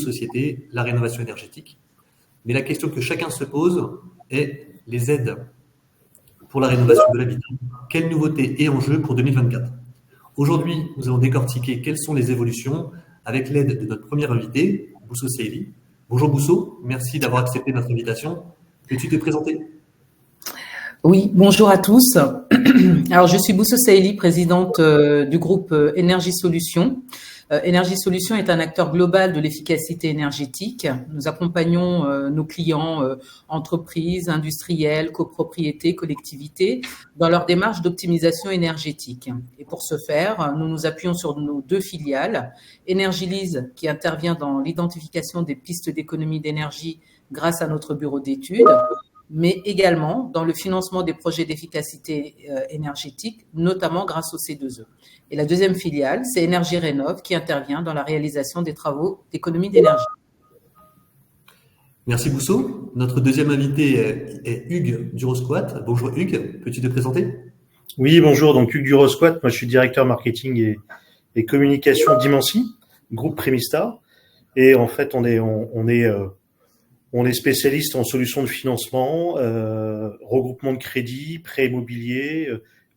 sociétés, la rénovation énergétique. Mais la question que chacun se pose est les aides pour la rénovation de l'habitat. Quelle nouveauté est en jeu pour 2024? Aujourd'hui, nous allons décortiquer quelles sont les évolutions avec l'aide de notre premier invité, Bousso Seili. Bonjour Bousso, merci d'avoir accepté notre invitation. Peux-tu te présenter? Oui, bonjour à tous. Alors, je suis Bousso Seili, présidente du groupe Énergie Solutions. Énergie Solutions est un acteur global de l'efficacité énergétique. Nous accompagnons nos clients, entreprises, industriels, copropriétés, collectivités, dans leur démarche d'optimisation énergétique. Et pour ce faire, nous nous appuyons sur nos deux filiales, Énergylise, qui intervient dans l'identification des pistes d'économie d'énergie grâce à notre bureau d'études, mais également dans le financement des projets d'efficacité énergétique, notamment grâce au C2E. Et la deuxième filiale, c'est Énergie Rénov, qui intervient dans la réalisation des travaux d'économie d'énergie. Merci Bousso. Notre deuxième invité est Hugues Durosquat. Bonjour Hugues, peux-tu te présenter? Oui, bonjour, donc Hugues Durosquat, moi je suis directeur marketing et communication d'Imancy, groupe Prémistar. Et en fait, on est spécialiste en solutions de financement, regroupement de crédit, prêt immobilier,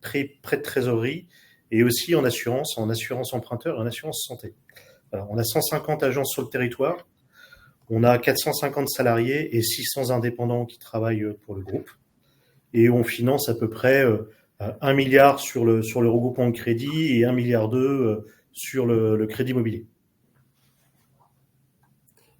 prêt de trésorerie et aussi en assurance emprunteur et en assurance santé. Alors, on a 150 agences sur le territoire, on a 450 salariés et 600 indépendants qui travaillent pour le groupe. Et on finance à peu près 1 milliard sur le regroupement de crédit et 1,2 milliard sur le crédit immobilier.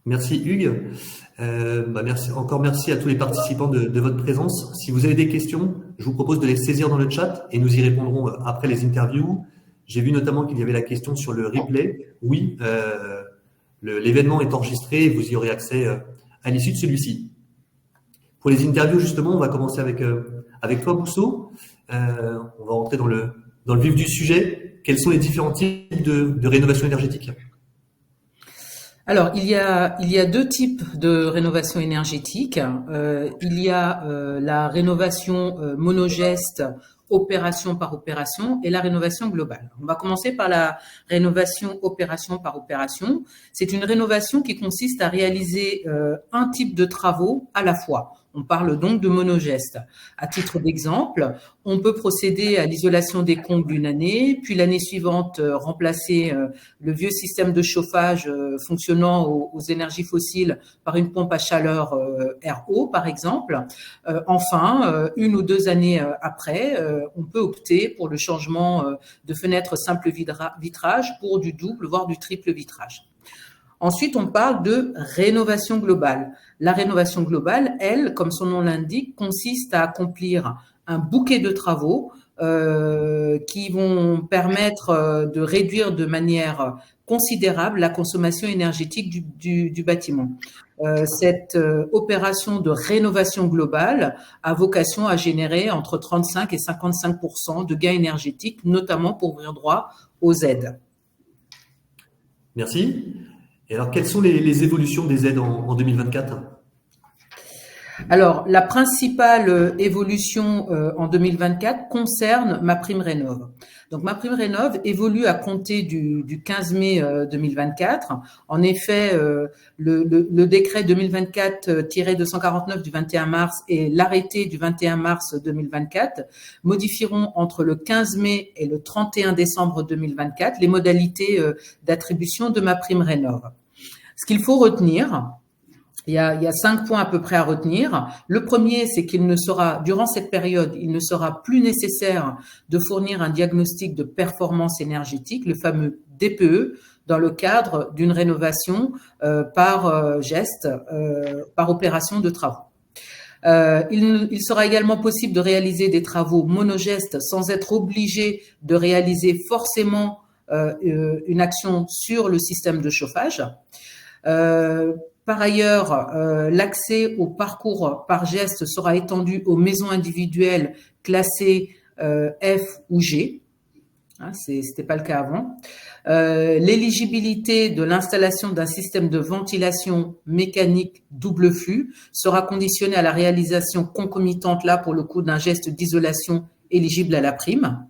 Merci Hugues. Merci à tous les participants de votre présence. Si vous avez des questions, je vous propose de les saisir dans le chat et nous y répondrons après les interviews. J'ai vu notamment qu'il y avait la question sur le replay. Oui, l'événement est enregistré et vous y aurez accès à l'issue de celui-ci. Pour les interviews, justement, on va commencer avec toi, Bousso. On va rentrer dans le vif du sujet. Quels sont les différents types de rénovation énergétique? Alors, il y a deux types de rénovation énergétique. Il y a la rénovation monogeste, opération par opération, et la rénovation globale. On va commencer par la rénovation opération par opération. C'est une rénovation qui consiste à réaliser un type de travaux à la fois. On parle donc de monogeste. À titre d'exemple, on peut procéder à l'isolation des combles une année, puis l'année suivante remplacer le vieux système de chauffage fonctionnant aux énergies fossiles par une pompe à chaleur RO, par exemple. Enfin, 1 ou 2 années après, on peut opter pour le changement de fenêtre simple vitrage pour du double, voire du triple vitrage. Ensuite, on parle de rénovation globale. La rénovation globale, elle, comme son nom l'indique, consiste à accomplir un bouquet de travaux qui vont permettre de réduire de manière considérable la consommation énergétique du bâtiment. Cette opération de rénovation globale a vocation à générer entre 35 et 55% de gains énergétiques, notamment pour ouvrir droit aux aides. Merci. Et alors, quelles sont les évolutions des aides en 2024? Alors, la principale évolution en 2024 concerne MaPrimeRénov'. Donc, MaPrimeRénov' évolue à compter du 15 mai 2024. En effet, le décret 2024-249 du 21 mars et l'arrêté du 21 mars 2024 modifieront entre le 15 mai et le 31 décembre 2024 les modalités d'attribution de MaPrimeRénov'. Ce qu'il faut retenir, il y a 5 points à peu près à retenir. Le premier, c'est durant cette période, il ne sera plus nécessaire de fournir un diagnostic de performance énergétique, le fameux DPE, dans le cadre d'une rénovation par geste, par opération de travaux. Il sera également possible de réaliser des travaux monogestes sans être obligé de réaliser forcément une action sur le système de chauffage. Par ailleurs, l'accès au parcours par geste sera étendu aux maisons individuelles classées F ou G. C'était pas le cas avant. L'éligibilité de l'installation d'un système de ventilation mécanique double flux sera conditionnée à la réalisation concomitante, là pour le coup, d'un geste d'isolation éligible à la prime.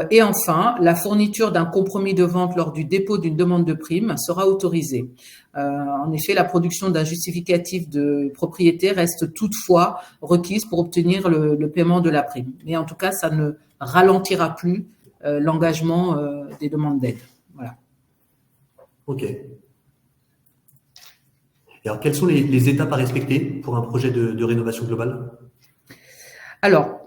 Et enfin, la fourniture d'un compromis de vente lors du dépôt d'une demande de prime sera autorisée. En effet, la production d'un justificatif de propriété reste toutefois requise pour obtenir le paiement de la prime. Mais en tout cas, ça ne ralentira plus l'engagement des demandes d'aide. Voilà. Ok. Et alors, quelles sont les étapes à respecter pour un projet de rénovation globale? Alors,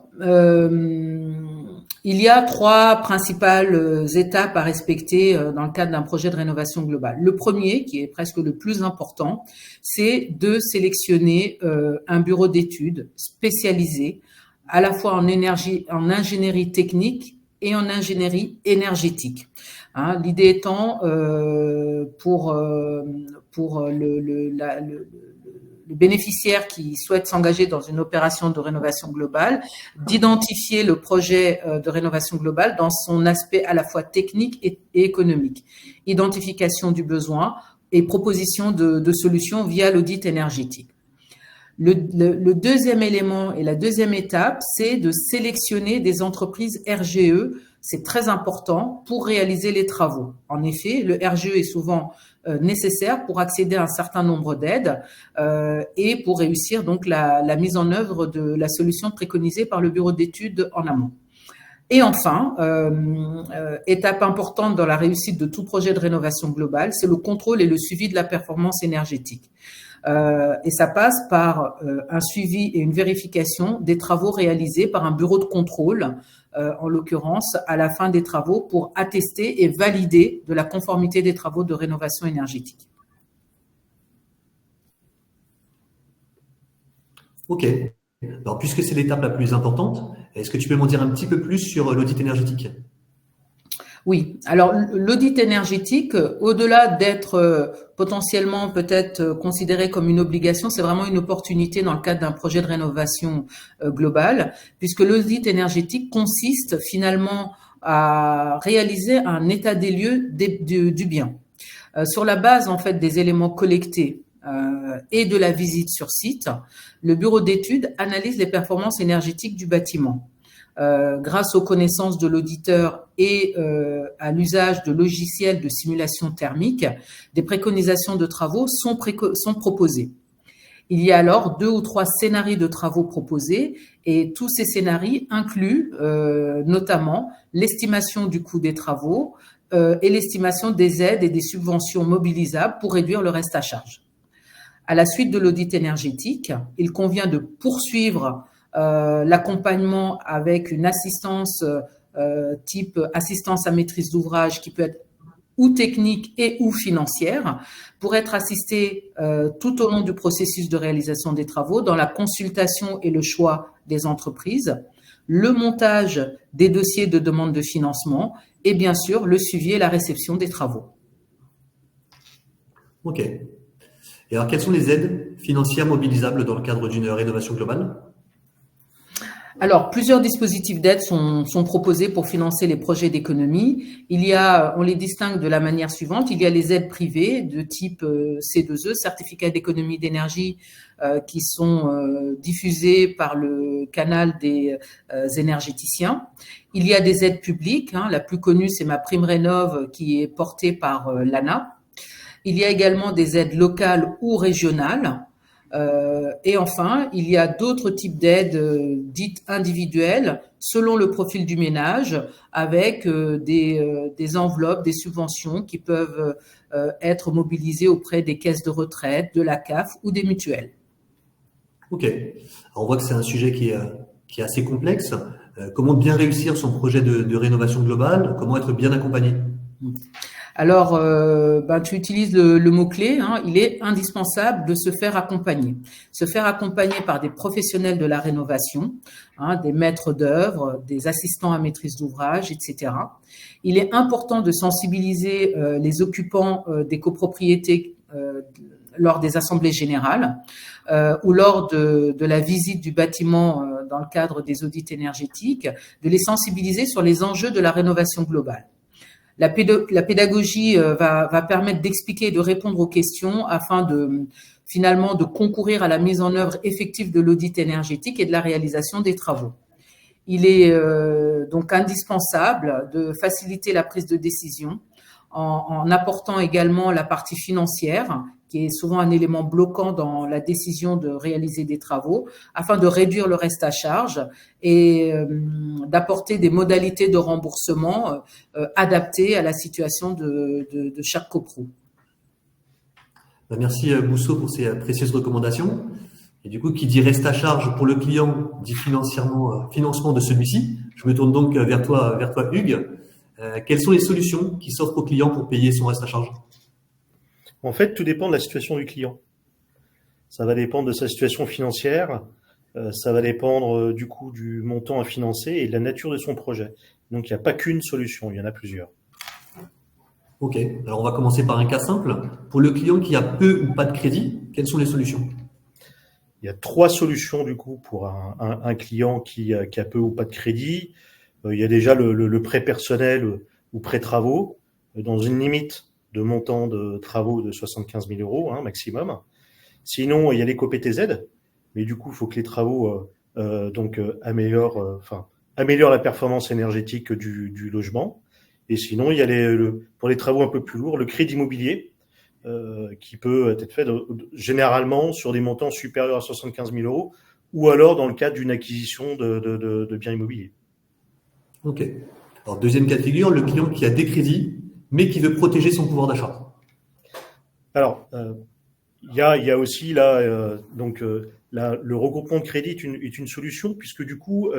il y a 3 principales étapes à respecter dans le cadre d'un projet de rénovation globale. Le premier, qui est presque le plus important, c'est de sélectionner un bureau d'études spécialisé à la fois en ingénierie technique et en ingénierie énergétique. L'idée étant pour le bénéficiaire qui souhaite s'engager dans une opération de rénovation globale, d'identifier le projet de rénovation globale dans son aspect à la fois technique et économique. Identification du besoin et proposition de solutions via l'audit énergétique. Le deuxième élément et la deuxième étape, c'est de sélectionner des entreprises RGE. C'est très important pour réaliser les travaux. En effet, le RGE est souvent nécessaire pour accéder à un certain nombre d'aides et pour réussir donc la mise en œuvre de la solution préconisée par le bureau d'études en amont. Et enfin, étape importante dans la réussite de tout projet de rénovation globale, c'est le contrôle et le suivi de la performance énergétique. Et ça passe par un suivi et une vérification des travaux réalisés par un bureau de contrôle, en l'occurrence à la fin des travaux, pour attester et valider de la conformité des travaux de rénovation énergétique. Ok. Alors, puisque c'est l'étape la plus importante, est-ce que tu peux m'en dire un petit peu plus sur l'audit énergétique? Oui, alors l'audit énergétique, au-delà d'être potentiellement peut-être considéré comme une obligation, c'est vraiment une opportunité dans le cadre d'un projet de rénovation globale, puisque l'audit énergétique consiste finalement à réaliser un état des lieux du bien. Sur la base en fait des éléments collectés et de la visite sur site, le bureau d'études analyse les performances énergétiques du bâtiment. Grâce aux connaissances de l'auditeur et à l'usage de logiciels de simulation thermique, des préconisations de travaux sont proposées. Il y a alors 2 ou 3 scénarios de travaux proposés et tous ces scénarios incluent notamment l'estimation du coût des travaux et l'estimation des aides et des subventions mobilisables pour réduire le reste à charge. À la suite de l'audit énergétique, il convient de poursuivre l'accompagnement avec une assistance type assistance à maîtrise d'ouvrage qui peut être ou technique et ou financière pour être assisté tout au long du processus de réalisation des travaux dans la consultation et le choix des entreprises, le montage des dossiers de demande de financement et bien sûr le suivi et la réception des travaux. Ok. Et alors, quelles sont les aides financières mobilisables dans le cadre d'une rénovation globale? Alors, plusieurs dispositifs d'aide sont proposés pour financer les projets d'économie. On les distingue de la manière suivante. Il y a les aides privées de type C2E, certificat d'économie d'énergie, qui sont diffusés par le canal des énergéticiens. Il y a des aides publiques. La plus connue, c'est MaPrimeRénov', qui est portée par l'ANA. Il y a également des aides locales ou régionales. Et enfin, il y a d'autres types d'aides dites individuelles selon le profil du ménage avec des enveloppes, des subventions qui peuvent être mobilisées auprès des caisses de retraite, de la CAF ou des mutuelles. Ok. Alors, on voit que c'est un sujet qui est assez complexe. Comment bien réussir son projet de rénovation globale? Comment être bien accompagné? Alors, tu utilises le mot-clé, il est indispensable de se faire accompagner. Se faire accompagner par des professionnels de la rénovation, des maîtres d'œuvre, des assistants à maîtrise d'ouvrage, etc. Il est important de sensibiliser les occupants des copropriétés lors des assemblées générales ou lors de la visite du bâtiment dans le cadre des audits énergétiques, de les sensibiliser sur les enjeux de la rénovation globale. La pédagogie va permettre d'expliquer et de répondre aux questions afin de concourir à la mise en œuvre effective de l'audit énergétique et de la réalisation des travaux. Il est donc indispensable de faciliter la prise de décision en apportant également la partie financière, qui est souvent un élément bloquant dans la décision de réaliser des travaux, afin de réduire le reste à charge et d'apporter des modalités de remboursement adaptées à la situation de chaque copro. Merci Bousso pour ces précieuses recommandations. Et du coup, qui dit reste à charge pour le client, dit financement de celui-ci. Je me tourne donc vers toi Hugues. Quelles sont les solutions qui s'offrent au client pour payer son reste à charge? En fait, tout dépend de la situation du client. Ça va dépendre de sa situation financière, ça va dépendre du coup du montant à financer et de la nature de son projet. Donc, il n'y a pas qu'une solution, il y en a plusieurs. Ok, alors on va commencer par un cas simple. Pour le client qui a peu ou pas de crédit, quelles sont les solutions? Il y a 3 solutions du coup pour un client qui a peu ou pas de crédit. Il y a déjà le prêt personnel ou prêt travaux dans une limite de montant de travaux de 75 000 euros maximum. Sinon, il y a l'éco-PTZ, mais du coup, il faut que les travaux améliorent la performance énergétique du logement. Et sinon, il y a pour les travaux un peu plus lourds, le crédit immobilier, qui peut être fait généralement sur des montants supérieurs à 75 000 euros ou alors dans le cadre d'une acquisition de biens immobiliers. Ok. Alors, deuxième cas de figure, le client qui a des crédits, mais qui veut protéger son pouvoir d'achat. Alors, il y a aussi là, le regroupement de crédit est une solution puisque du coup,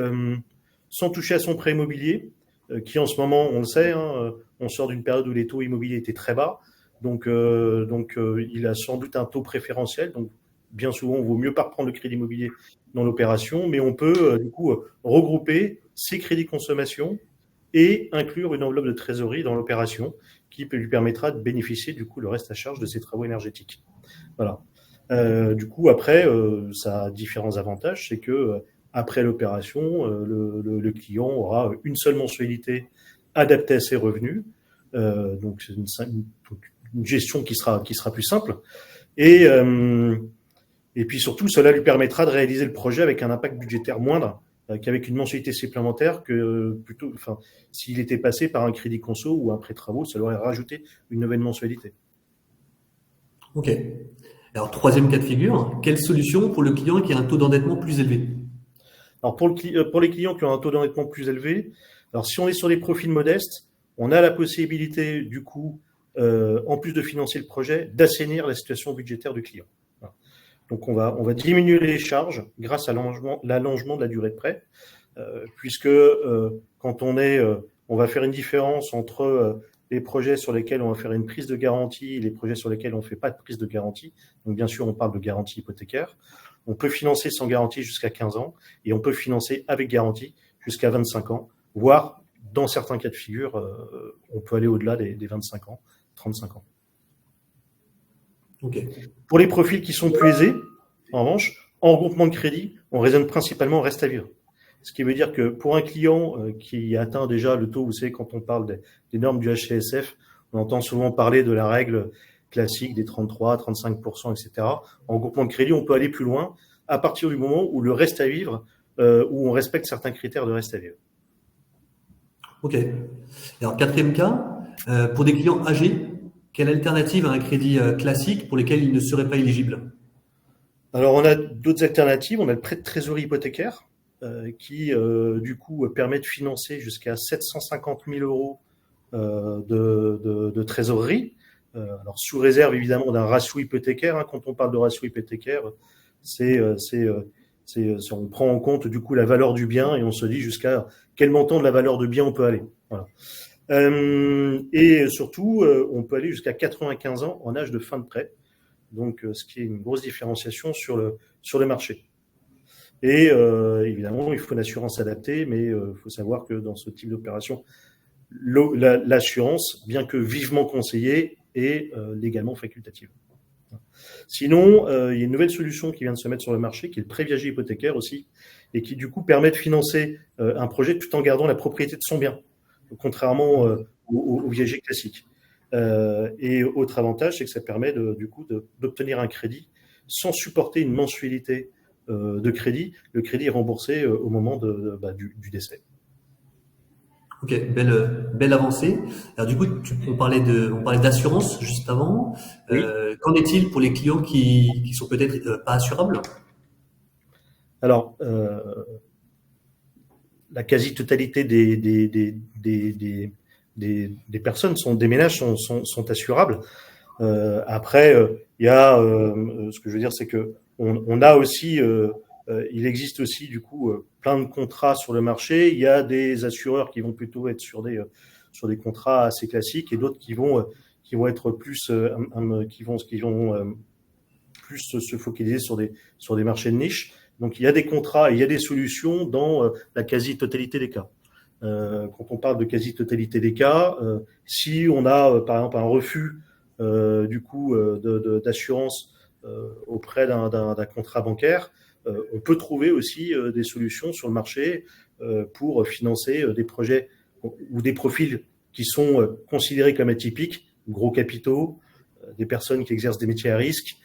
sans toucher à son prêt immobilier, qui en ce moment, on le sait, on sort d'une période où les taux immobiliers étaient très bas. Donc, il a sans doute un taux préférentiel. Donc, bien souvent, il vaut mieux pas reprendre le crédit immobilier dans l'opération, mais on peut du coup regrouper ses crédits consommation et inclure une enveloppe de trésorerie dans l'opération qui lui permettra de bénéficier du coup le reste à charge de ses travaux énergétiques. Voilà. Du coup, après, ça a différents avantages. C'est que après l'opération, le client aura une seule mensualité adaptée à ses revenus. Donc, c'est une gestion qui sera plus simple. Et puis surtout, cela lui permettra de réaliser le projet avec un impact budgétaire moindre qu'avec une mensualité supplémentaire s'il était passé par un crédit conso ou un prêt travaux, ça lui aurait rajouté une nouvelle mensualité. Ok. Alors, troisième cas de figure, quelle solution pour le client qui a un taux d'endettement plus élevé? Alors, pour les clients qui ont un taux d'endettement plus élevé, alors si on est sur des profils modestes, on a la possibilité, du coup, en plus de financer le projet, d'assainir la situation budgétaire du client. Voilà. Donc, on va diminuer les charges grâce à l'allongement de la durée de prêt, puisque quand on va faire une différence entre les projets sur lesquels on va faire une prise de garantie et les projets sur lesquels on ne fait pas de prise de garantie. Donc, bien sûr, on parle de garantie hypothécaire. On peut financer sans garantie jusqu'à 15 ans et on peut financer avec garantie jusqu'à 25 ans, voire, dans certains cas de figure, on peut aller au-delà des 25 ans, 35 ans. Okay. Pour les profils qui sont plus aisés, en revanche, en regroupement de crédit, on raisonne principalement au reste à vivre. Ce qui veut dire que pour un client qui atteint déjà le taux, vous savez, quand on parle des normes du HCSF, on entend souvent parler de la règle classique des 33, 35%, etc. En regroupement de crédit, on peut aller plus loin à partir du moment où le reste à vivre, où on respecte certains critères de reste à vivre. Ok. Alors, quatrième cas, pour des clients âgés, quelle alternative à un crédit classique pour lesquels ils ne seraient pas éligibles? Alors, on a d'autres alternatives. On a le prêt de trésorerie hypothécaire qui, du coup, permet de financer jusqu'à 750 000 euros de trésorerie. Alors, sous réserve, évidemment, d'un ratio hypothécaire. Quand on parle de ratio hypothécaire, on prend en compte, du coup, la valeur du bien et on se dit jusqu'à quel montant de la valeur de bien on peut aller. Voilà. Et surtout, on peut aller jusqu'à 95 ans en âge de fin de prêt. Donc, ce qui est une grosse différenciation sur le marché. Et évidemment, il faut une assurance adaptée, mais il faut savoir que dans ce type d'opération, l'assurance, bien que vivement conseillée, est légalement facultative. Sinon, il y a une nouvelle solution qui vient de se mettre sur le marché, qui est le prêt viager hypothécaire aussi, et qui du coup permet de financer un projet tout en gardant la propriété de son bien, contrairement au viager classique. Et autre avantage, c'est que ça permet du coup d'obtenir un crédit sans supporter une mensualité de crédit, le crédit est remboursé au moment du décès. Ok, belle avancée. Alors du coup, on parlait d'assurance juste avant. Oui. Qu'en est-il pour les clients qui sont peut-être pas assurables? Alors, la quasi-totalité des personnes des ménages sont assurables. Après, il y a ce que je veux dire, c'est que on a aussi, il existe aussi du coup plein de contrats sur le marché. Il y a des assureurs qui vont plutôt être sur des contrats assez classiques et d'autres qui vont être plus qui vont plus se focaliser sur des marchés de niche. Donc il y a des contrats, il y a des solutions dans la quasi-totalité des cas. Quand on parle de quasi-totalité des cas, si on a par exemple un refus d'assurance auprès d'un contrat bancaire, on peut trouver aussi des solutions sur le marché pour financer des projets ou des profils qui sont considérés comme atypiques, gros capitaux, des personnes qui exercent des métiers à risque,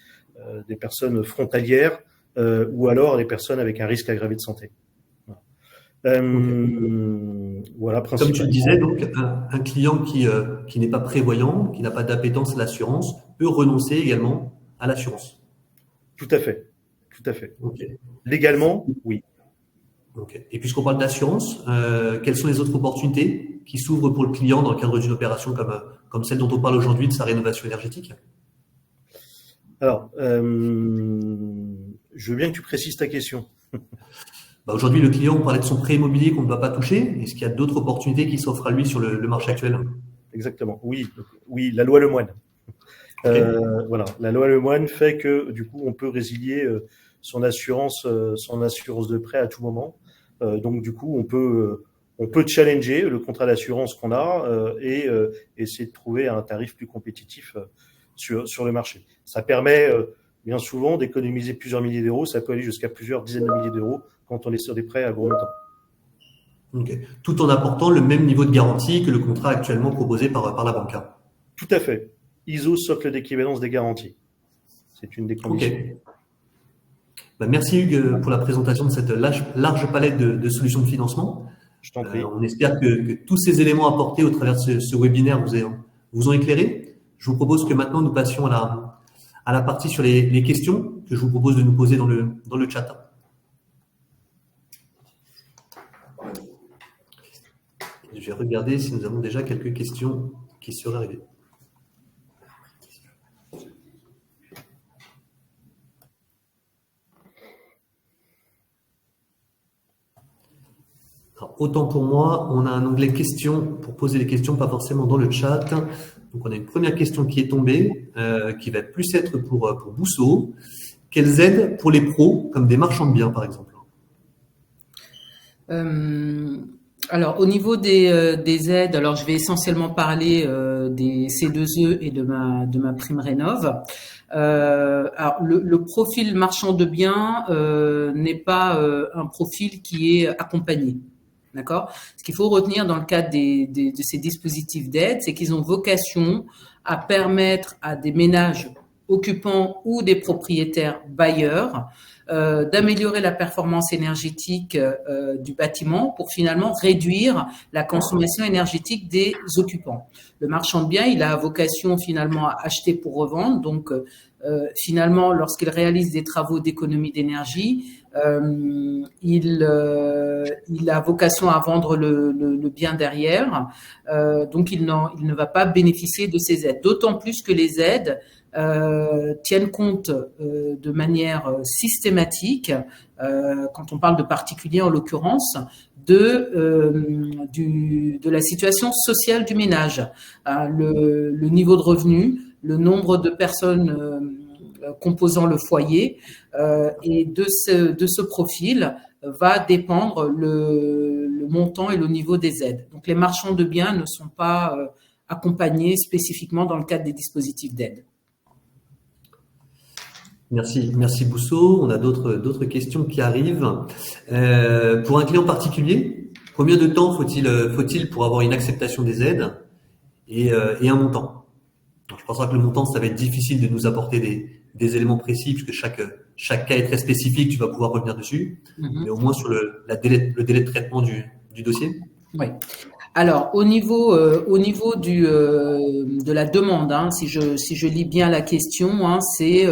des personnes frontalières ou alors des personnes avec un risque aggravé de santé. Voilà, Comme tu le disais, donc un client qui n'est pas prévoyant, qui n'a pas d'appétence à l'assurance, peut renoncer également à l'assurance. Tout à fait, tout à fait. Okay. Légalement, oui. Okay. Et puisqu'on parle d'assurance, quelles sont les autres opportunités qui s'ouvrent pour le client dans le cadre d'une opération comme celle dont on parle aujourd'hui de sa rénovation énergétique? Alors, je veux bien que tu précises ta question. Aujourd'hui, le client, on parlait de son prêt immobilier qu'on ne doit pas toucher. Est-ce qu'il y a d'autres opportunités qui s'offrent à lui sur le marché actuel? Exactement. Oui, la loi Lemoine. Okay. Voilà, la loi Lemoine fait que du coup, on peut résilier son assurance de prêt à tout moment. Donc du coup, on peut challenger le contrat d'assurance qu'on a et essayer de trouver un tarif plus compétitif sur le marché. Ça permet bien souvent d'économiser plusieurs milliers d'euros. Ça peut aller jusqu'à plusieurs dizaines de milliers d'euros quand on est sur des prêts à gros montants. Okay. Tout en apportant le même niveau de garantie que le contrat actuellement proposé par la banque. Tout à fait. ISO socle d'équivalence des garanties. C'est une des conditions. Okay. Merci Hugues pour la présentation de cette large palette de solutions de financement. Je t'en prie. On espère que tous ces éléments apportés au travers de ce webinaire vous ont éclairé. Je vous propose que maintenant nous passions à la partie sur les questions que je vous propose de nous poser dans le chat. Je vais regarder si nous avons déjà quelques questions qui seraient arrivées. Alors, autant pour moi, on a un onglet questions pour poser les questions, pas forcément dans le chat. Donc, on a une première question qui est tombée, qui va plus être pour Bousseau. Quelles aides pour les pros, comme des marchands de biens, par exemple? Alors, au niveau des aides, alors je vais essentiellement parler des C2E et de ma prime rénov'. Alors, le profil marchand de biens n'est pas un profil qui est accompagné. D'accord? Ce qu'il faut retenir dans le cadre de ces dispositifs d'aide, c'est qu'ils ont vocation à permettre à des ménages occupants ou des propriétaires bailleurs d'améliorer la performance énergétique du bâtiment pour finalement réduire la consommation énergétique des occupants. Le marchand de biens, il a vocation finalement à acheter pour revendre, donc finalement, lorsqu'il réalise des travaux d'économie d'énergie, il a vocation à vendre le bien derrière, donc il ne va pas bénéficier de ces aides. D'autant plus que les aides tiennent compte de manière systématique, quand on parle de particuliers en l'occurrence, de la situation sociale du ménage, le niveau de revenu, le nombre de personnes composant le foyer, et de ce profil va dépendre le montant et le niveau des aides. Donc les marchands de biens ne sont pas accompagnés spécifiquement dans le cadre des dispositifs d'aide. Merci Bousseau. On a d'autres questions qui arrivent. Pour un client particulier, combien de temps faut-il pour avoir une acceptation des aides et un montant? Alors, je pense que le montant, ça va être difficile de nous apporter des éléments précis puisque chaque cas est très spécifique, tu vas pouvoir revenir dessus, mais Mhm. au moins sur le délai de traitement du dossier. Oui. Alors, au niveau de la demande, hein, si je lis bien la question, hein, c'est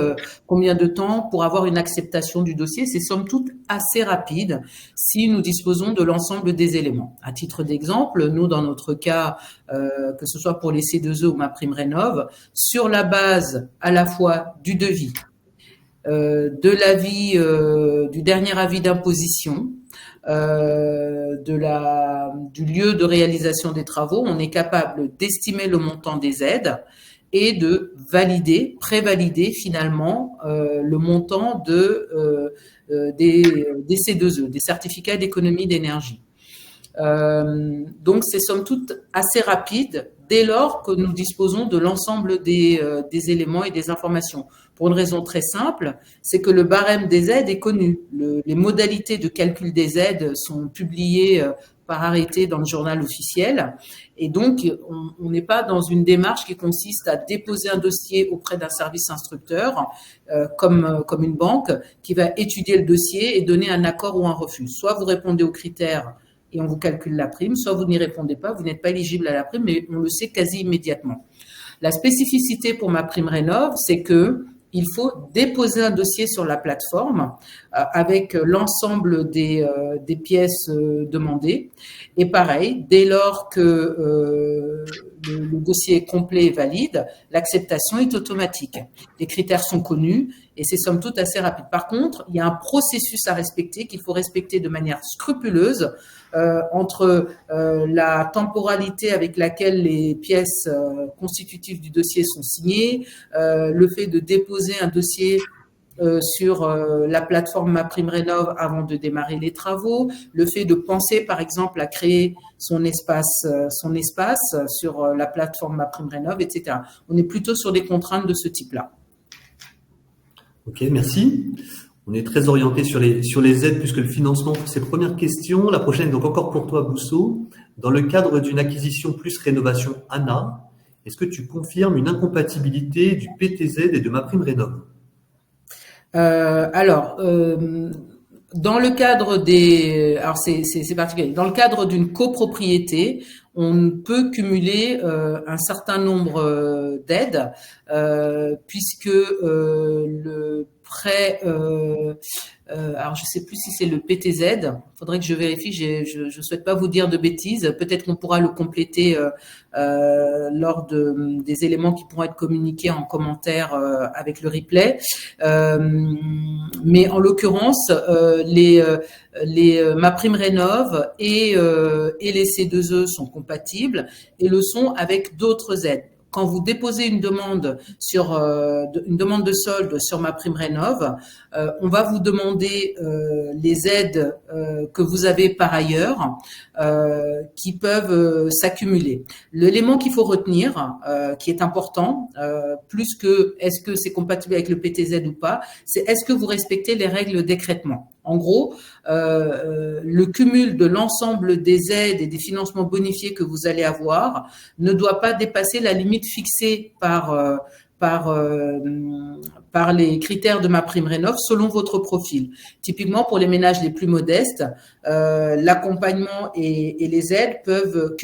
combien de temps pour avoir une acceptation du dossier? C'est somme toute assez rapide si nous disposons de l'ensemble des éléments. À titre d'exemple, nous, dans notre cas, que ce soit pour les C2E ou MaPrimeRénov', sur la base à la fois du devis, de l'avis, du dernier avis d'imposition, du lieu de réalisation des travaux, on est capable d'estimer le montant des aides et de prévalider finalement le montant des C2E, des certificats d'économie d'énergie. Donc c'est somme toute assez rapide dès lors que nous disposons de l'ensemble des éléments et des informations. Pour une raison très simple, c'est que le barème des aides est connu. Les modalités de calcul des aides sont publiées par arrêté dans le journal officiel. Et donc, on n'est pas dans une démarche qui consiste à déposer un dossier auprès d'un service instructeur, comme une banque, qui va étudier le dossier et donner un accord ou un refus. Soit vous répondez aux critères et on vous calcule la prime, soit vous n'y répondez pas, vous n'êtes pas éligible à la prime, mais on le sait quasi immédiatement. La spécificité pour MaPrimeRénov', c'est que il faut déposer un dossier sur la plateforme avec l'ensemble des pièces demandées. Et pareil, dès lors que le dossier est complet et valide, l'acceptation est automatique. Les critères sont connus et c'est somme toute assez rapide. Par contre, il y a un processus à respecter qu'il faut respecter de manière scrupuleuse entre la temporalité avec laquelle les pièces constitutives du dossier sont signées, le fait de déposer un dossier sur la plateforme MaPrimeRénov' avant de démarrer les travaux, le fait de penser par exemple à créer son espace sur la plateforme MaPrimeRénov', etc. On est plutôt sur des contraintes de ce type-là. Ok, merci. On est très orienté sur les aides plus que le financement pour ces premières questions. La prochaine est donc encore pour toi, Bousso. Dans le cadre d'une acquisition plus rénovation ANA, est-ce que tu confirmes une incompatibilité du PTZ et de MaPrimeRénov'? Dans le cadre c'est particulier. Dans le cadre d'une copropriété, on peut cumuler un certain nombre d'aides puisque le prêt, alors je sais plus si c'est le PTZ. Faudrait que je vérifie. Je souhaite pas vous dire de bêtises. Peut-être qu'on pourra le compléter lors des éléments qui pourront être communiqués en commentaire avec le replay. Mais en l'occurrence, les MaPrimeRénov' et les C2E sont compatibles et le sont avec d'autres aides. Quand vous déposez une demande de solde sur MaPrimeRénov', on va vous demander les aides que vous avez par ailleurs qui peuvent s'accumuler. L'élément qu'il faut retenir, qui est important, plus que est-ce que c'est compatible avec le PTZ ou pas, c'est est-ce que vous respectez les règles d'écrêtement. En gros, le cumul de l'ensemble des aides et des financements bonifiés que vous allez avoir ne doit pas dépasser la limite fixée par les critères de MaPrimeRénov' selon votre profil. Typiquement, pour les ménages les plus modestes, l'accompagnement et les aides peuvent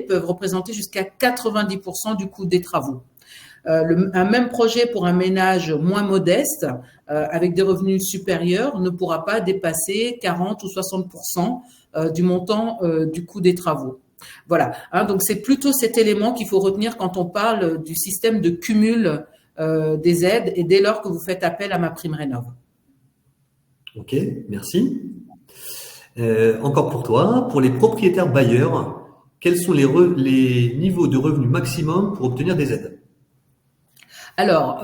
représenter jusqu'à 90% du coût des travaux. Un même projet pour un ménage moins modeste, avec des revenus supérieurs, ne pourra pas dépasser 40 ou 60% du montant du coût des travaux. Voilà. Donc c'est plutôt cet élément qu'il faut retenir quand on parle du système de cumul des aides et dès lors que vous faites appel à MaPrimeRénov'. Ok, merci. Encore pour toi, pour les propriétaires bailleurs, quels sont les niveaux de revenus maximum pour obtenir des aides? Alors,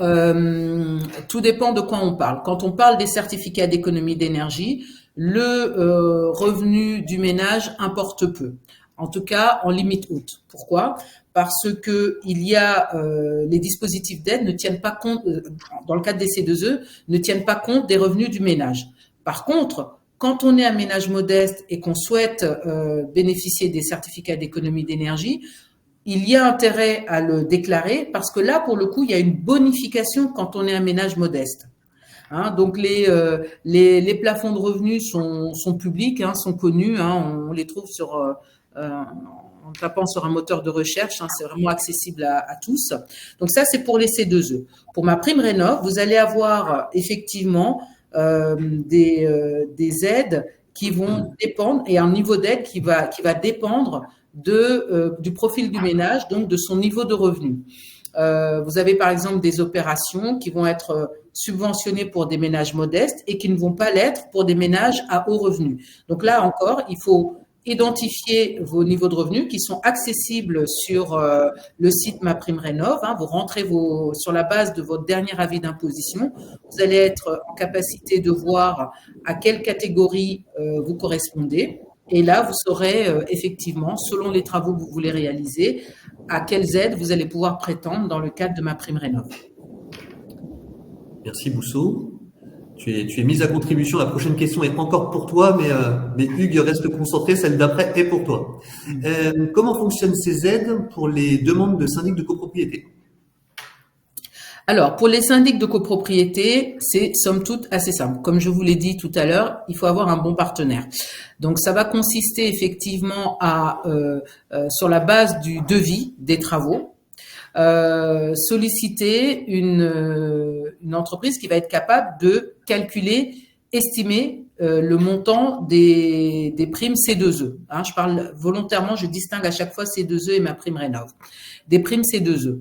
tout dépend de quoi on parle. Quand on parle des certificats d'économie d'énergie, le revenu du ménage importe peu. En tout cas, en limite haute. Pourquoi? Parce que les dispositifs d'aide ne tiennent pas compte, dans le cadre des C2E, ne tiennent pas compte des revenus du ménage. Par contre, quand on est un ménage modeste et qu'on souhaite bénéficier des certificats d'économie d'énergie, il y a intérêt à le déclarer parce que là, pour le coup, il y a une bonification quand on est un ménage modeste. Hein. Donc les plafonds de revenus sont publics, hein, sont connus, hein, on les trouve en tapant sur un moteur de recherche, hein, c'est vraiment accessible à tous. Donc ça, c'est pour les C2E. Pour ma prime rénov, vous allez avoir effectivement des aides qui vont dépendre, et un niveau d'aide qui va dépendre du profil du ménage, donc de son niveau de revenu. Vous avez par exemple des opérations qui vont être subventionnées pour des ménages modestes et qui ne vont pas l'être pour des ménages à haut revenu. Donc là encore, il faut identifier vos niveaux de revenus qui sont accessibles sur le site MaPrimeRénov'. Hein. Vous rentrez sur la base de votre dernier avis d'imposition. Vous allez être en capacité de voir à quelle catégorie vous correspondez. Et là, vous saurez effectivement, selon les travaux que vous voulez réaliser, à quelles aides vous allez pouvoir prétendre dans le cadre de MaPrimeRénov'. Merci Bousso. Tu es mise à contribution. La prochaine question est encore pour toi, mais Hugues reste concentré. Celle d'après est pour toi. Comment fonctionnent ces aides pour les demandes de syndic de copropriété? Alors, pour les syndics de copropriété, c'est somme toute assez simple. Comme je vous l'ai dit tout à l'heure, il faut avoir un bon partenaire. Donc, ça va consister effectivement sur la base du devis des travaux, solliciter une entreprise qui va être capable de calculer, estimer le montant des primes C2E. Hein, je parle volontairement, je distingue à chaque fois C2E et MaPrimeRénov'. Des primes C2E.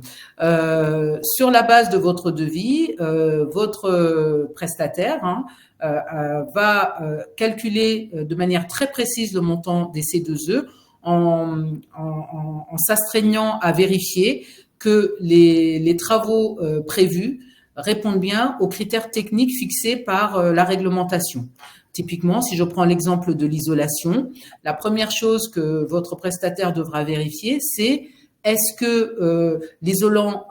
Sur la base de votre devis, votre prestataire va calculer de manière très précise le montant des C2E en s'astreignant à vérifier que les travaux prévus répondent bien aux critères techniques fixés par la réglementation. Typiquement, si je prends l'exemple de l'isolation, la première chose que votre prestataire devra vérifier, c'est est-ce que l'isolant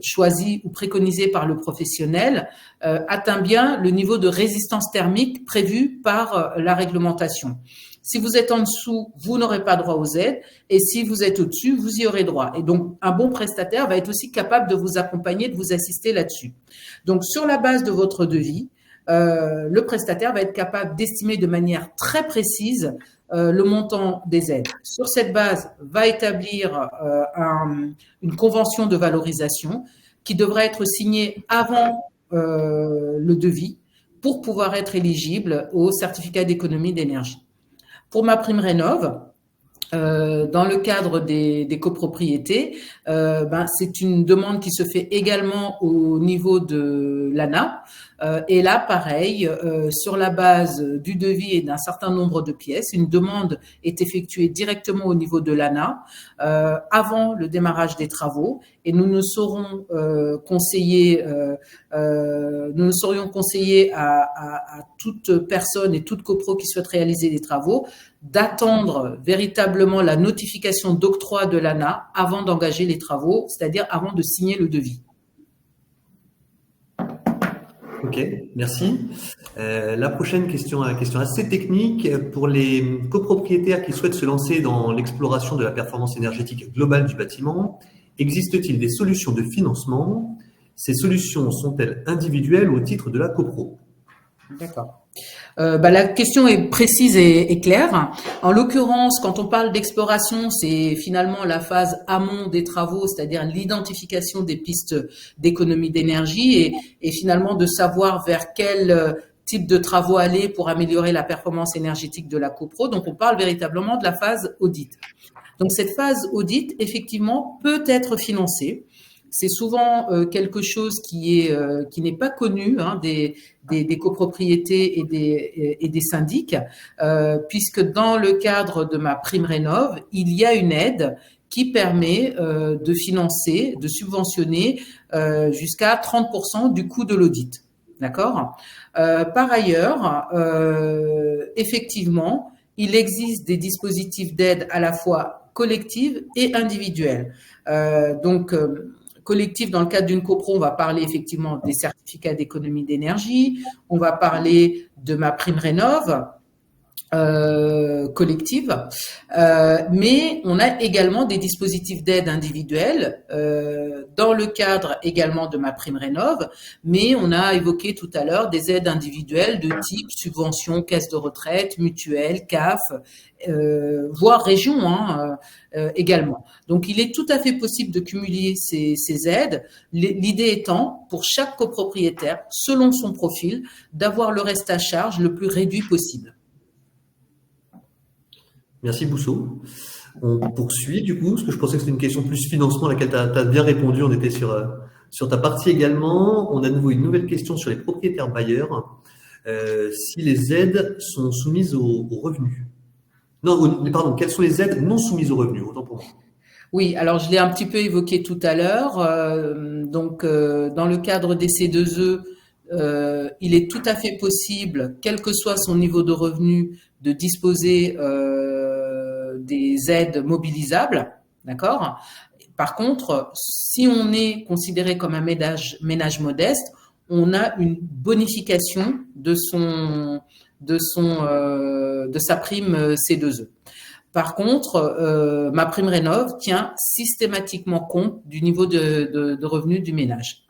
choisi ou préconisé par le professionnel atteint bien le niveau de résistance thermique prévu par la réglementation. Si vous êtes en dessous, vous n'aurez pas droit aux aides, et si vous êtes au-dessus, vous y aurez droit. Et donc, un bon prestataire va être aussi capable de vous accompagner, de vous assister là-dessus. Donc, sur la base de votre devis, le prestataire va être capable d'estimer de manière très précise le montant des aides. Sur cette base, va établir une convention de valorisation qui devra être signée avant le devis pour pouvoir être éligible au certificat d'économie d'énergie. Pour MaPrimeRénov', dans le cadre des copropriétés, c'est une demande qui se fait également au niveau de l'ANA. Et là, pareil, sur la base du devis et d'un certain nombre de pièces, une demande est effectuée directement au niveau de l'ANA avant le démarrage des travaux, et nous ne saurions conseiller à toute personne et toute copro qui souhaite réaliser des travaux d'attendre véritablement la notification d'octroi de l'ANA avant d'engager les travaux, c'est-à-dire avant de signer le devis. Ok, merci. La prochaine question assez technique. Pour les copropriétaires qui souhaitent se lancer dans l'exploration de la performance énergétique globale du bâtiment, existe-t-il des solutions de financement? Ces solutions sont-elles individuelles au titre de la copro? D'accord. La question est précise et claire. En l'occurrence, quand on parle d'exploration, c'est finalement la phase amont des travaux, c'est-à-dire l'identification des pistes d'économie d'énergie et finalement de savoir vers quel type de travaux aller pour améliorer la performance énergétique de la copro. Donc, on parle véritablement de la phase audit. Donc, cette phase audit, effectivement, peut être financée. C'est souvent quelque chose qui n'est pas connu des copropriétés et des syndics, puisque dans le cadre de MaPrimeRénov', il y a une aide qui permet de financer, de subventionner jusqu'à 30% du coût de l'audit. D'accord ? Par ailleurs, effectivement, il existe des dispositifs d'aide à la fois collective et individuelle. Collectif, dans le cadre d'une copro, on va parler effectivement des certificats d'économie d'énergie, on va parler de MaPrimeRénov'. collective, mais on a également des dispositifs d'aide individuelle dans le cadre également de MaPrimeRénov', mais on a évoqué tout à l'heure des aides individuelles de type subvention, caisse de retraite, mutuelle, CAF, voire région également. Donc il est tout à fait possible de cumuler ces aides, l'idée étant pour chaque copropriétaire, selon son profil, d'avoir le reste à charge le plus réduit possible. Merci Bousso. On poursuit du coup, parce que je pensais que c'était une question plus financement à laquelle tu as bien répondu. On était sur ta partie également. On a de nouveau une nouvelle question sur les propriétaires bailleurs. Si les aides sont soumises aux revenus. Non, pardon, quelles sont les aides non soumises aux revenus? Autant pour moi. Oui, alors je l'ai un petit peu évoqué tout à l'heure. Donc, dans le cadre des C2E, il est tout à fait possible, quel que soit son niveau de revenu, de disposer des aides mobilisables, d'accord? Par contre, si on est considéré comme un ménage modeste, on a une bonification de sa prime C2E. Par contre, MaPrimeRénov' tient systématiquement compte du niveau de revenu du ménage.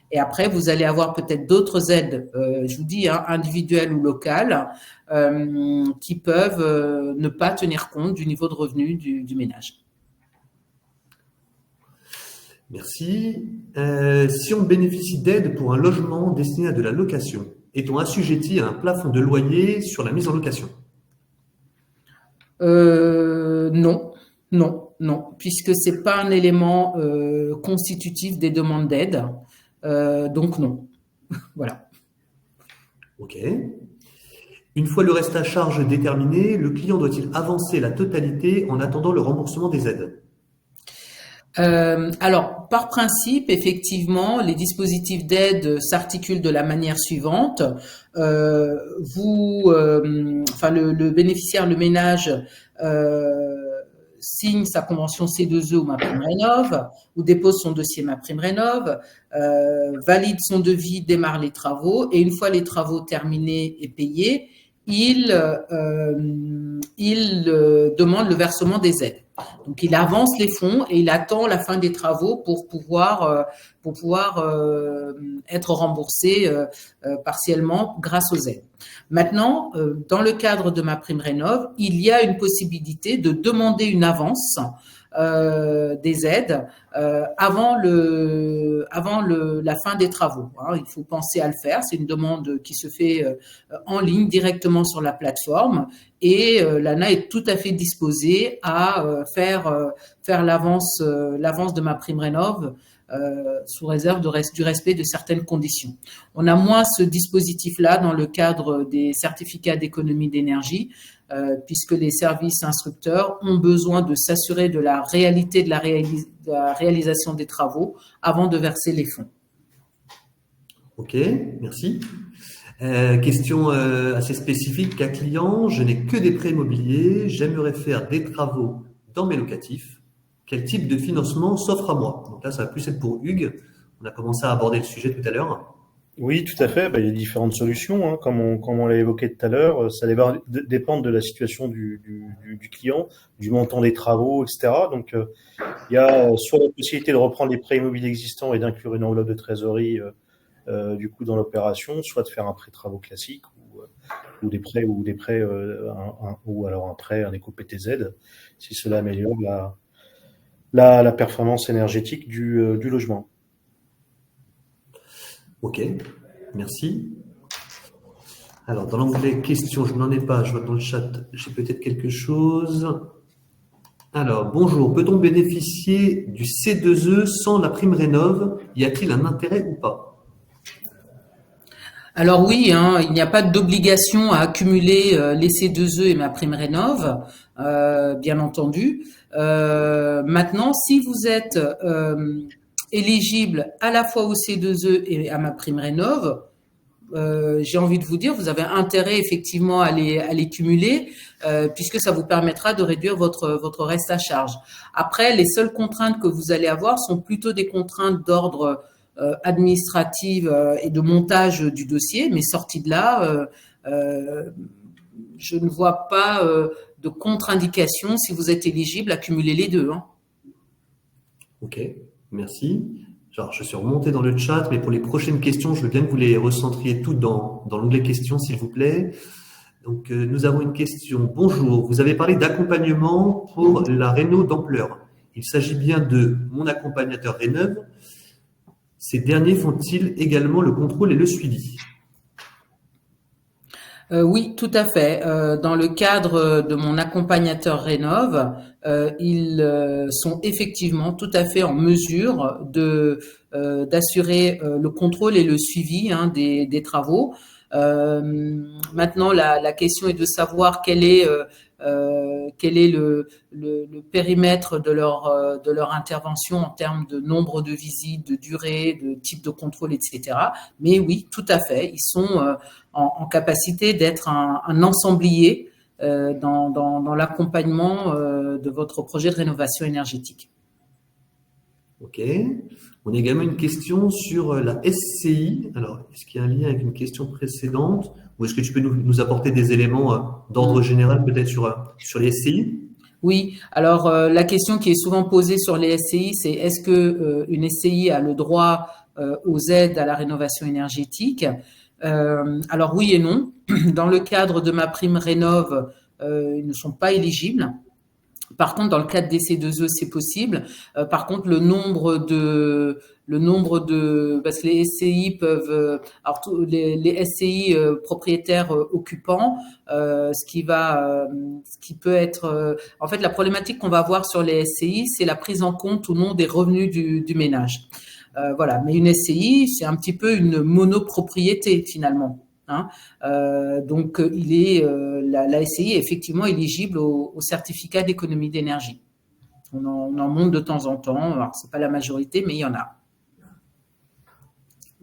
Et après, vous allez avoir peut-être d'autres aides, je vous dis, individuelles ou locales, qui peuvent ne pas tenir compte du niveau de revenu du ménage. Merci. Si on bénéficie d'aide pour un logement destiné à de la location, est-on assujetti à un plafond de loyer sur la mise en location? Non, puisque c'est pas un élément constitutif des demandes d'aide. Donc non. Voilà. Ok. Une fois le reste à charge déterminé, le client doit-il avancer la totalité en attendant le remboursement des aides? Alors, par principe, effectivement, les dispositifs d'aide s'articulent de la manière suivante. Le bénéficiaire, le ménage, signe sa convention C2E ou MaPrimeRénov', ou dépose son dossier MaPrimeRénov', valide son devis, démarre les travaux, et une fois les travaux terminés et payés, il demande le versement des aides. Donc, il avance les fonds et il attend la fin des travaux pour pouvoir être remboursé partiellement grâce aux aides. Maintenant, dans le cadre de MaPrimeRénov', il y a une possibilité de demander une avance des aides avant la fin des travaux. Il faut penser à le faire. C'est une demande qui se fait en ligne directement sur la plateforme et l'ANA est tout à fait disposée à faire l'avance de MaPrimeRénov' sous réserve du respect de certaines conditions. On a moins ce dispositif-là dans le cadre des certificats d'économie d'énergie, puisque les services instructeurs ont besoin de s'assurer de la réalité de la réalisation des travaux avant de verser les fonds. Ok, merci. Question assez spécifique. Cas client, je n'ai que des prêts immobiliers, j'aimerais faire des travaux dans mes locatifs. Quel type de financement s'offre à moi? Donc là, ça va plus être pour Hugues. On a commencé à aborder le sujet tout à l'heure. Oui, tout à fait. Il y a différentes solutions, comme on l'a évoqué tout à l'heure. Ça va dépendre de la situation du client, du montant des travaux, etc. Donc, il y a soit la possibilité de reprendre les prêts immobiliers existants et d'inclure une enveloppe de trésorerie du coup dans l'opération, soit de faire un prêt travaux classique ou des prêts ou alors un prêt, un éco-PTZ, si cela améliore la performance énergétique du logement. Ok, merci. Alors, dans l'onglet questions, je n'en ai pas. Je vois dans le chat, j'ai peut-être quelque chose. Alors, bonjour. Peut-on bénéficier du C2E sans la prime rénov'? Y a-t-il un intérêt ou pas? Alors oui, il n'y a pas d'obligation à accumuler les C2E et MaPrimeRénov', bien entendu. Maintenant, si vous êtes éligible à la fois au C2E et à MaPrimeRénov', j'ai envie de vous dire, vous avez intérêt effectivement à les cumuler, puisque ça vous permettra de réduire votre reste à charge. Après, les seules contraintes que vous allez avoir sont plutôt des contraintes d'ordre administrative et de montage du dossier, mais sorti de là, je ne vois pas de contre-indication si vous êtes éligible à cumuler les deux. Hein. Ok, merci. Alors, je suis remonté dans le chat, mais pour les prochaines questions, je veux bien que vous les recentriez toutes dans l'onglet questions, s'il vous plaît. Donc, nous avons une question. Bonjour, vous avez parlé d'accompagnement pour la réno d'ampleur. Il s'agit bien de mon accompagnateur Rénov. Ces derniers font-ils également le contrôle et le suivi? Oui, tout à fait. Dans le cadre de mon accompagnateur Rénov, ils sont effectivement tout à fait en mesure d'assurer le contrôle et le suivi des travaux. Maintenant, la question est de savoir quel est le périmètre de leur intervention en termes de nombre de visites, de durée, de type de contrôle, etc. Mais oui, tout à fait, ils sont en capacité d'être un ensemblier dans l'accompagnement de votre projet de rénovation énergétique. Ok. On a également une question sur la SCI. Alors, est-ce qu'il y a un lien avec une question précédente ou est-ce que tu peux nous apporter des éléments d'ordre général peut-être sur les SCI? Oui, alors la question qui est souvent posée sur les SCI, c'est est-ce que une SCI a le droit aux aides à la rénovation énergétique? Alors oui et non. Dans le cadre de ma prime Rénov, ils ne sont pas éligibles. Par contre, dans le cadre des C2E, c'est possible. Par contre, le nombre de, parce que les SCI peuvent, alors les SCI propriétaires occupants, ce qui peut être, en fait, la problématique qu'on va avoir sur les SCI, c'est la prise en compte ou non des revenus du ménage. Voilà. Mais une SCI, c'est un petit peu une monopropriété finalement. Hein. Donc, la SCI est effectivement éligible au certificat d'économie d'énergie. On en monte de temps en temps. Alors, c'est pas la majorité, mais il y en a.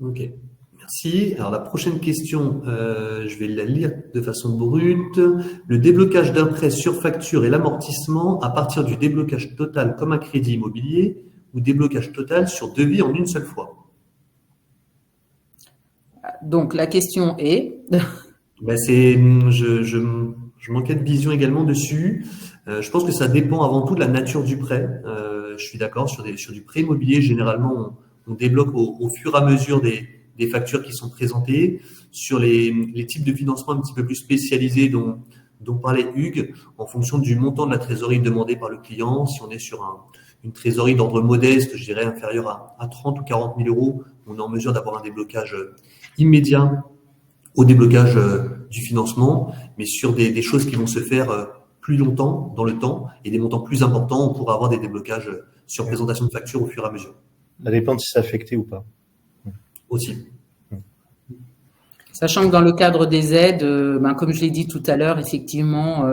Ok, merci. Alors, la prochaine question, je vais la lire de façon brute. Le déblocage d'un prêt sur facture et l'amortissement à partir du déblocage total comme un crédit immobilier ou déblocage total sur devis en une seule fois? Donc, la question est… Ben je manquais de vision également dessus. Je pense que ça dépend avant tout de la nature du prêt. Je suis d'accord, sur du prêt immobilier, généralement, on débloque au fur et à mesure des factures qui sont présentées. Sur les types de financement un petit peu plus spécialisés dont parlait Hugues, en fonction du montant de la trésorerie demandée par le client, si on est sur une trésorerie d'ordre modeste, je dirais inférieure à 30 ou 40 000 euros, on est en mesure d'avoir un déblocage immédiat au déblocage du financement, mais sur des choses qui vont se faire plus longtemps dans le temps et des montants plus importants, on pourra avoir des déblocages sur présentation de facture au fur et à mesure. Ça dépend de si c'est affecté ou pas. Aussi. Sachant que dans le cadre des aides, comme je l'ai dit tout à l'heure, effectivement,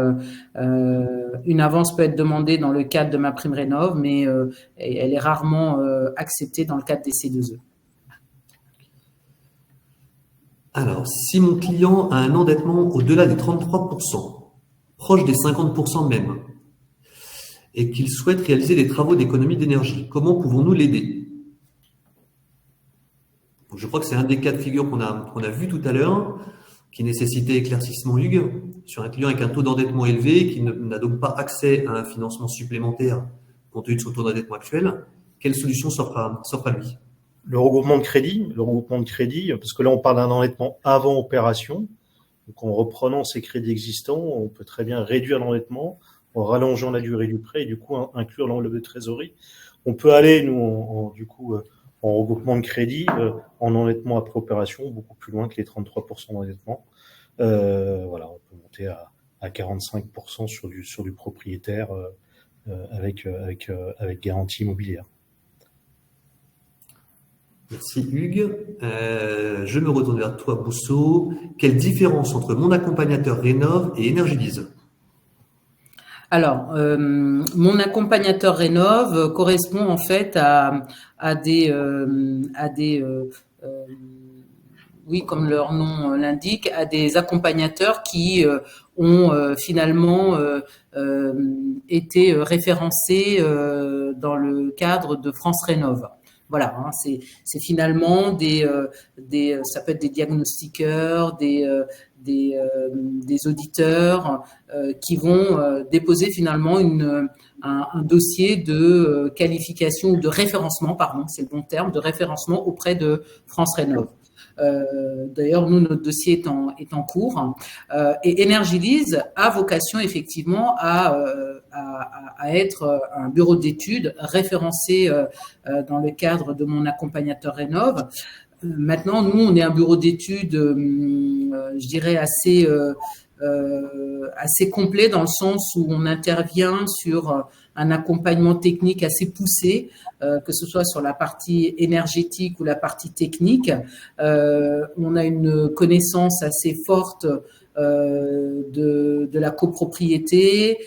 une avance peut être demandée dans le cadre de ma prime Rénov, mais elle est rarement acceptée dans le cadre des C2E. Alors, si mon client a un endettement au-delà des 33%, proche des 50% même, et qu'il souhaite réaliser des travaux d'économie d'énergie, comment pouvons-nous l'aider? Je crois que c'est un des cas de figure qu'on a vu tout à l'heure, qui nécessitait éclaircissement Hugues, sur un client avec un taux d'endettement élevé, qui n'a donc pas accès à un financement supplémentaire compte tenu de son taux d'endettement actuel. Quelle solution s'offre à lui? Le regroupement de crédit, parce que là on parle d'un endettement avant opération. Donc en reprenant ces crédits existants, on peut très bien réduire l'endettement en rallongeant la durée du prêt et du coup inclure l'enveloppe de trésorerie. On peut aller, nous, en regroupement de crédit, en endettement après opération, beaucoup plus loin que les 33% d'endettement. Voilà, on peut monter à 45% sur du propriétaire avec garantie immobilière. Merci Hugues. Je me retourne vers toi, Bousseau. Quelle différence entre mon accompagnateur Rénov et Energilise? Alors, mon accompagnateur Rénov correspond en fait à des oui, comme leur nom l'indique, à des accompagnateurs qui ont finalement été référencés dans le cadre de France Rénov. Voilà, hein, c'est finalement ça peut être des diagnostiqueurs, des auditeurs qui vont déposer finalement un dossier de qualification ou de référencement, pardon, c'est le bon terme, de référencement auprès de France Rénov'. D'ailleurs, nous, notre dossier est en cours. Et Energilise a vocation effectivement à être un bureau d'études référencé dans le cadre de mon accompagnateur Rénov'. Maintenant, nous, on est un bureau d'études, je dirais, assez complet dans le sens où on intervient sur un accompagnement technique assez poussé, que ce soit sur la partie énergétique ou la partie technique. On a une connaissance assez forte de la copropriété.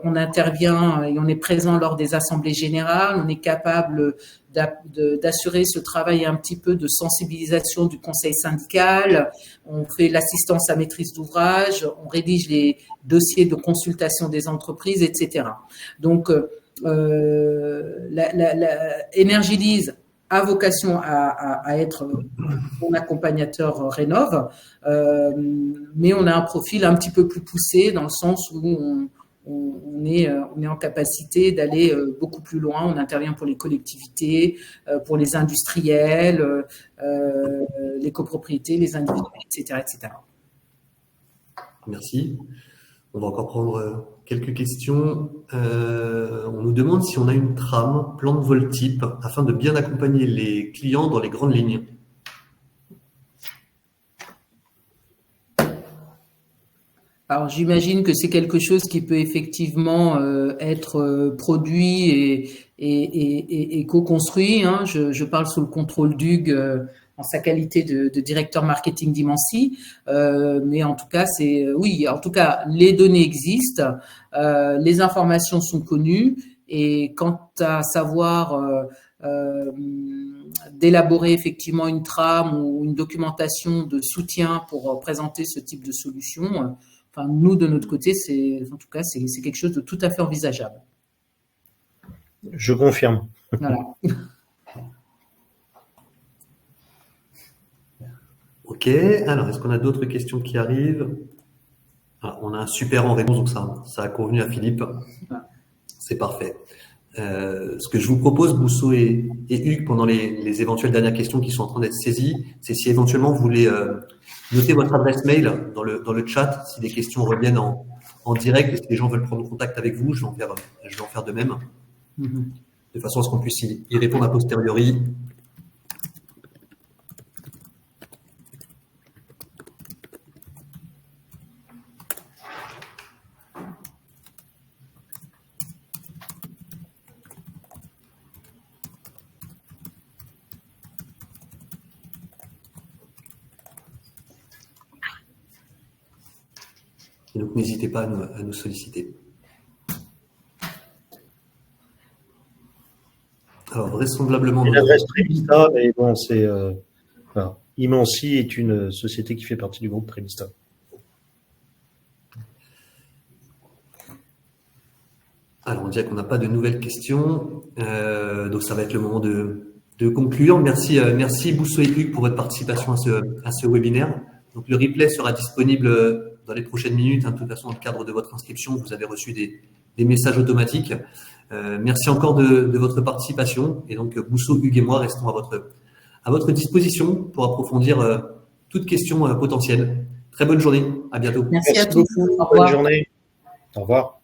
On intervient et on est présent lors des assemblées générales. On est capable d'assurer ce travail un petit peu de sensibilisation du conseil syndical. On fait l'assistance à maîtrise d'ouvrage, on rédige les dossiers de consultation des entreprises, etc. Donc, Energilise a vocation à être mon accompagnateur Rénov', mais on a un profil un petit peu plus poussé dans le sens où on est en capacité d'aller beaucoup plus loin. On intervient pour les collectivités, pour les industriels, les copropriétés, les individus, etc., etc. Merci. On va encore prendre quelques questions. On nous demande si on a une trame, plan de vol type, afin de bien accompagner les clients dans les grandes lignes. Alors, j'imagine que c'est quelque chose qui peut effectivement être produit et co-construit. Hein. Je parle sous le contrôle d'Hugues en sa qualité de directeur marketing d'Imancy. Mais en tout cas, oui, en tout cas, les données existent, les informations sont connues. Et quant à savoir d'élaborer effectivement une trame ou une documentation de soutien pour présenter ce type de solution, enfin, nous, de notre côté, c'est quelque chose de tout à fait envisageable. Je confirme. Voilà. Ok, alors est-ce qu'on a d'autres questions qui arrivent? On a un super en réponse, donc ça a convenu à Philippe. C'est parfait. Ce que je vous propose, Bousso et Hugues, pendant les éventuelles dernières questions qui sont en train d'être saisies, c'est si éventuellement vous voulez noter votre adresse mail dans le chat, si des questions reviennent en direct et si les gens veulent prendre contact avec vous, je vais en faire de même, de façon à ce qu'on puisse y répondre a posteriori. Et donc, n'hésitez pas à nous solliciter. Alors, vraisemblablement... L'adresse Prévista, mais bon, c'est... voilà. Imancy est une société qui fait partie du groupe Prévista. Alors, on dirait qu'on n'a pas de nouvelles questions. Donc, ça va être le moment de conclure. Merci Bousso et Hugues pour votre participation à ce webinaire. Donc, le replay sera disponible dans les prochaines minutes. De toute façon, dans le cadre de votre inscription, vous avez reçu des messages automatiques. Merci encore de votre participation. Et donc, Bousso, Hugues et moi restons à votre disposition pour approfondir toute question potentielle. Très bonne journée. À bientôt. Merci à tous. Beaucoup. Bonne journée. Au revoir.